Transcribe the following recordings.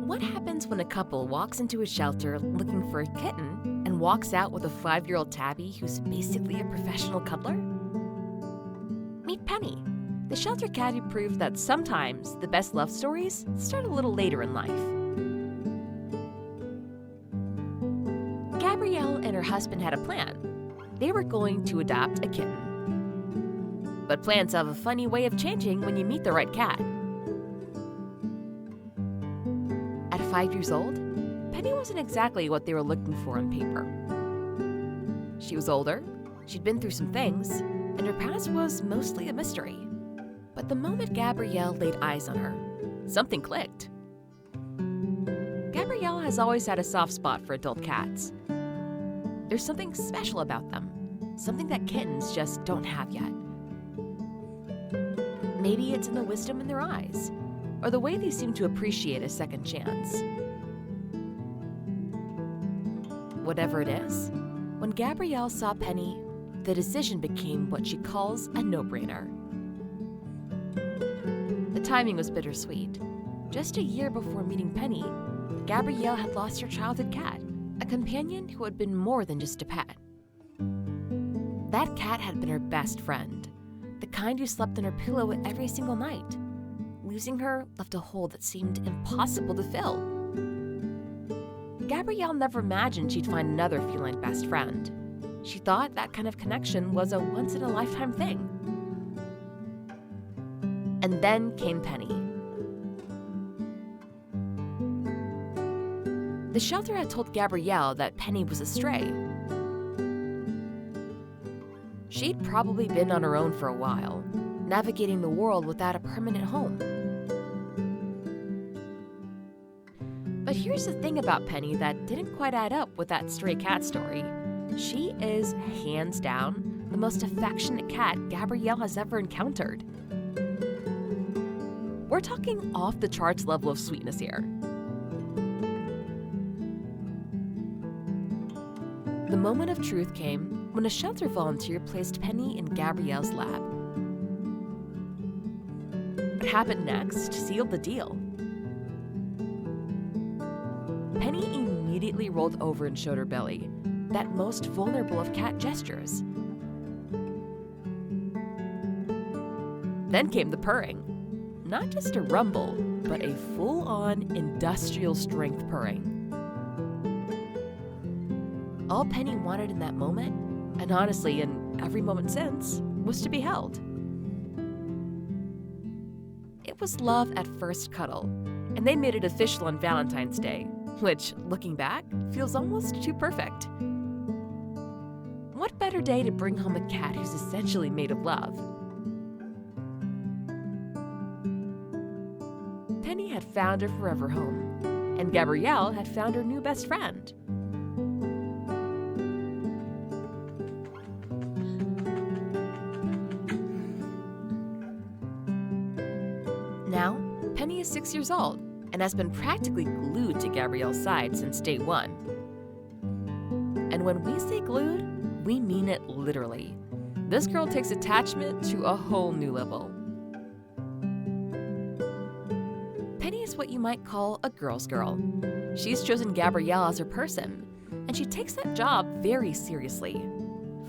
What happens when a couple walks into a shelter looking for a kitten and walks out with a 5-year-old Tabby who's basically a professional cuddler? Meet Penny, the shelter cat who proved that sometimes the best love stories start a little later in life. Gabrielle and her husband had a plan. They were going to adopt a kitten. But plans have a funny way of changing when you meet the right cat. At 5 years old, Penny wasn't exactly what they were looking for on paper. She was older, she'd been through some things, and her past was mostly a mystery. But the moment Gabrielle laid eyes on her, something clicked. Gabrielle has always had a soft spot for adult cats. There's something special about them, something that kittens just don't have yet. Maybe it's in the wisdom in their eyes, or the way they seem to appreciate a second chance. Whatever it is, when Gabrielle saw Penny, the decision became what she calls a no-brainer. The timing was bittersweet. Just a year before meeting Penny, Gabrielle had lost her childhood cat, a companion who had been more than just a pet. That cat had been her best friend, the kind who slept on her pillow every single night. Losing her left a hole that seemed impossible to fill. Gabrielle never imagined she'd find another feline best friend. She thought that kind of connection was a once-in-a-lifetime thing. And then came Penny. The shelter had told Gabrielle that Penny was a stray. She'd probably been on her own for a while, navigating the world without a permanent home. But here's the thing about Penny that didn't quite add up with that stray cat story. She is, hands down, the most affectionate cat Gabrielle has ever encountered. We're talking off-the-charts level of sweetness here. The moment of truth came when a shelter volunteer placed Penny in Gabrielle's lap. What happened next sealed the deal. Penny immediately rolled over and showed her belly, that most vulnerable of cat gestures. Then came the purring. Not just a rumble, but a full-on industrial strength purring. All Penny wanted in that moment, and honestly in every moment since, was to be held. It was love at first cuddle, and they made it official on Valentine's Day, which, looking back, feels almost too perfect. What better day to bring home a cat who's essentially made of love? Penny had found her forever home, and Gabrielle had found her new best friend. Now, Penny is 6 years old and has been practically glued to Gabrielle's side since day one. And when we say glued, we mean it literally. This girl takes attachment to a whole new level. Penny is what you might call a girl's girl. She's chosen Gabrielle as her person, and she takes that job very seriously.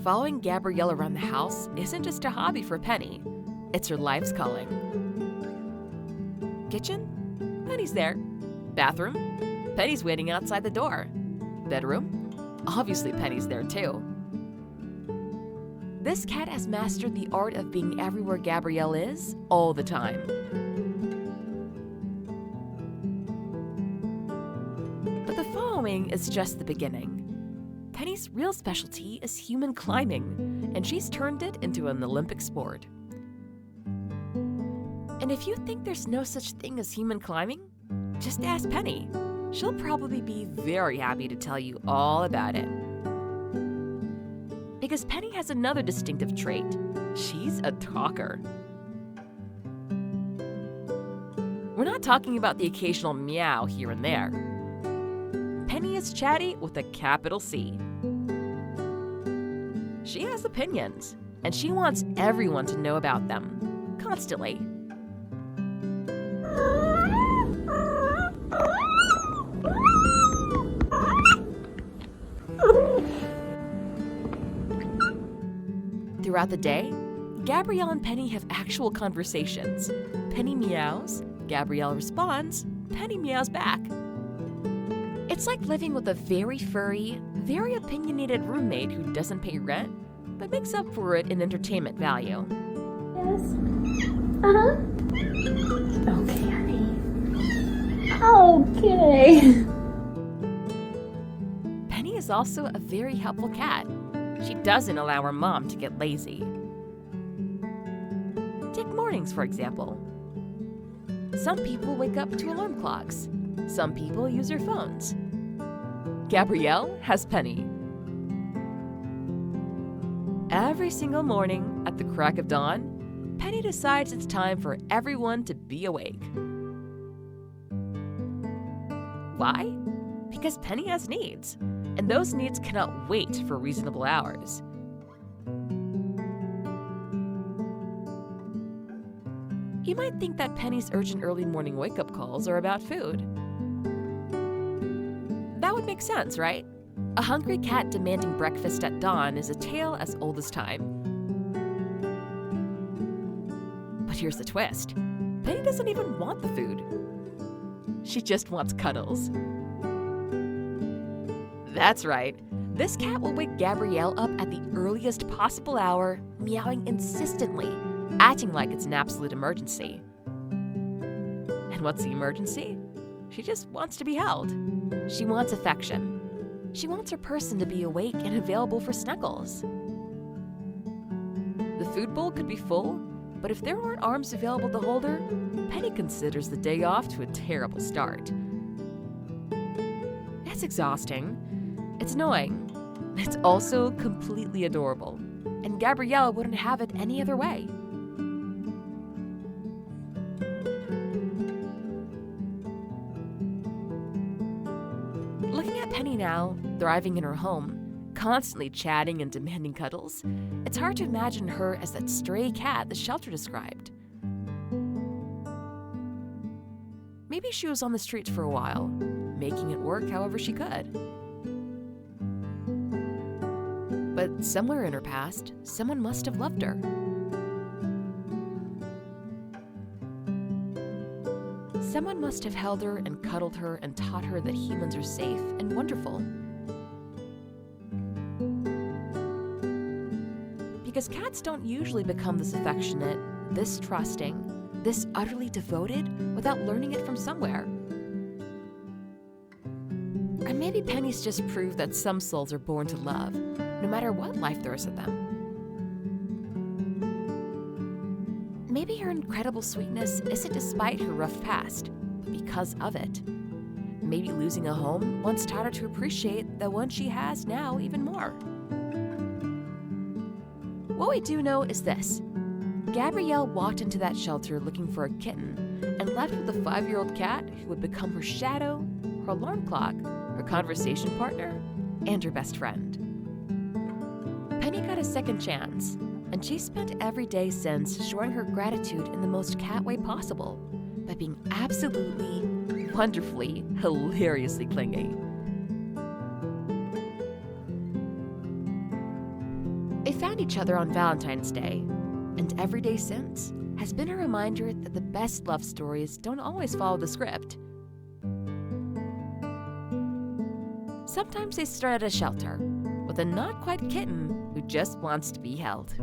Following Gabrielle around the house isn't just a hobby for Penny, it's her life's calling. Kitchen? Penny's there. Bathroom? Penny's waiting outside the door. Bedroom? Obviously Penny's there too. This cat has mastered the art of being everywhere Gabrielle is all the time. But the following is just the beginning. Penny's real specialty is human climbing, and she's turned it into an Olympic sport. And if you think there's no such thing as human climbing, just ask Penny. She'll probably be very happy to tell you all about it. Because Penny has another distinctive trait. She's a talker. We're not talking about the occasional meow here and there. Penny is chatty with a capital C. She has opinions, and she wants everyone to know about them, constantly. Throughout the day, Gabrielle and Penny have actual conversations. Penny meows, Gabrielle responds, Penny meows back. It's like living with a very furry, very opinionated roommate who doesn't pay rent, but makes up for it in entertainment value. Yes. Uh-huh. Okay, honey. Okay. Penny is also a very helpful cat. She doesn't allow her mom to get lazy. Take mornings, for example. Some people wake up to alarm clocks. Some people use their phones. Gabrielle has Penny. Every single morning, at the crack of dawn, Penny decides it's time for everyone to be awake. Why? Because Penny has needs, and those needs cannot wait for reasonable hours. You might think that Penny's urgent early morning wake-up calls are about food. That would make sense, right? A hungry cat demanding breakfast at dawn is a tale as old as time. But here's the twist. Penny doesn't even want the food. She just wants cuddles. That's right. This cat will wake Gabrielle up at the earliest possible hour, meowing insistently, acting like it's an absolute emergency. And what's the emergency? She just wants to be held. She wants affection. She wants her person to be awake and available for snuggles. The food bowl could be full, but if there aren't arms available to hold her, Penny considers the day off to a terrible start. It's exhausting. It's annoying. It's also completely adorable, and Gabrielle wouldn't have it any other way. Looking at Penny now, thriving in her home, constantly chatting and demanding cuddles, it's hard to imagine her as that stray cat the shelter described. Maybe she was on the streets for a while, making it work however she could. But somewhere in her past, someone must have loved her. Someone must have held her and cuddled her and taught her that humans are safe and wonderful. Because cats don't usually become this affectionate, this trusting, this utterly devoted without learning it from somewhere. And maybe Penny's just proof that some souls are born to love, no matter what life throws at them. Maybe her incredible sweetness isn't despite her rough past, but because of it. Maybe losing a home once taught her to appreciate the one she has now even more. What we do know is this. Gabrielle walked into that shelter looking for a kitten and left with a 5-year-old cat who would become her shadow, her alarm clock, her conversation partner, and her best friend. Penny got a second chance, and she spent every day since showing her gratitude in the most cat way possible by being absolutely, wonderfully, hilariously clingy. They found each other on Valentine's Day, and every day since has been a reminder that the best love stories don't always follow the script. Sometimes they start at a shelter with a not-quite kitten who just wants to be held.